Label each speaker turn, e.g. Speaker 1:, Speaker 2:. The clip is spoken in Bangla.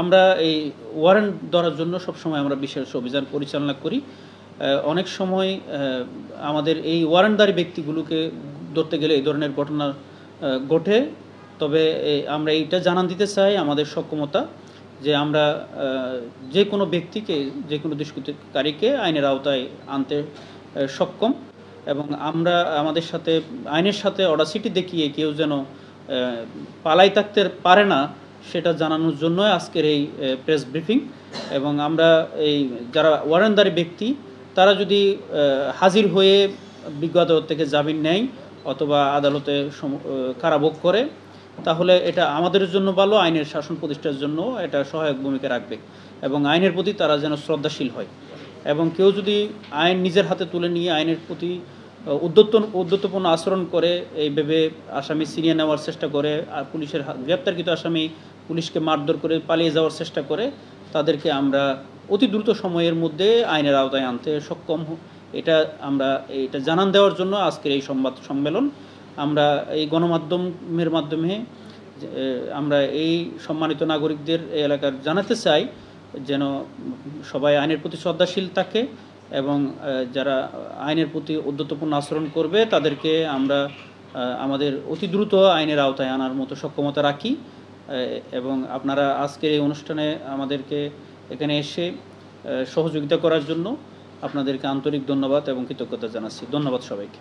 Speaker 1: আমরা এই ওয়ারেন্ট ধরার জন্য সবসময় আমরা বিশেষ অভিযান পরিচালনা করি। অনেক সময় আমাদের এই ওয়ারেন্টধারী ব্যক্তিগুলোকে ধরতে গেলে এই ধরনের ঘটনা ঘটে। তবে আমরা এইটা জানান দিতে চাই আমাদের সক্ষমতা যে আমরা যে কোনো ব্যক্তিকে, যে কোনো দুষ্কৃতিকারীকে আইনের আওতায় আনতে সক্ষম, এবং আমরা আমাদের সাথে আইনের সাথে অডাসিটি দেখিয়ে কেউ যেন পালাই থাকতে পারে না সেটা জানানোর জন্য আজকের এই প্রেস ব্রিফিং। এবং আমরা এই যারা ওয়ারেন্টধারী ব্যক্তি তারা যদি হাজির হয়ে বিজ্ঞ আদালত থেকে জামিন নেয় অথবা আদালতে কারাভোগ করে, তাহলে এটা আমাদের জন্য ভালো, আইনের শাসন প্রতিষ্ঠার জন্য এটা সহায়ক ভূমিকা রাখবে এবং আইনের প্রতি তারা যেন শ্রদ্ধাশীল হয়। এবং কেউ যদি আইন নিজের হাতে তুলে নিয়ে আইনের প্রতি উদ্ধতপূর্ণ আচরণ করে, এইভাবে আসামি ছিনিয়ে নেওয়ার চেষ্টা করে, আর পুলিশের গ্রেপ্তারকৃত আসামি পুলিশকে মারধর করে পালিয়ে যাওয়ার চেষ্টা করে, তাদেরকে আমরা অতি দ্রুত সময়ের মধ্যে আইনের আওতায় আনতে সক্ষম। এটা জানান দেওয়ার জন্য আজকের এই সংবাদ সম্মেলন। আমরা এই গণমাধ্যমের মাধ্যমে আমরা এই সম্মানিত নাগরিকদের এই এলাকার জানাতে চাই যেন সবাই আইনের প্রতি শ্রদ্ধাশীল থাকে এবং যারা আইনের প্রতি উদ্ধতপূর্ণ আচরণ করবে তাদেরকে আমরা আমাদের অতি দ্রুত আইনের আওতায় আনার মতো সক্ষমতা রাখি। এবং আপনারা আজকের এই অনুষ্ঠানে আমাদেরকে এখানে এসে সহযোগিতা করার জন্য আপনাদেরকে আন্তরিক ধন্যবাদ এবং কৃতজ্ঞতা জানাচ্ছি। ধন্যবাদ সবাইকে।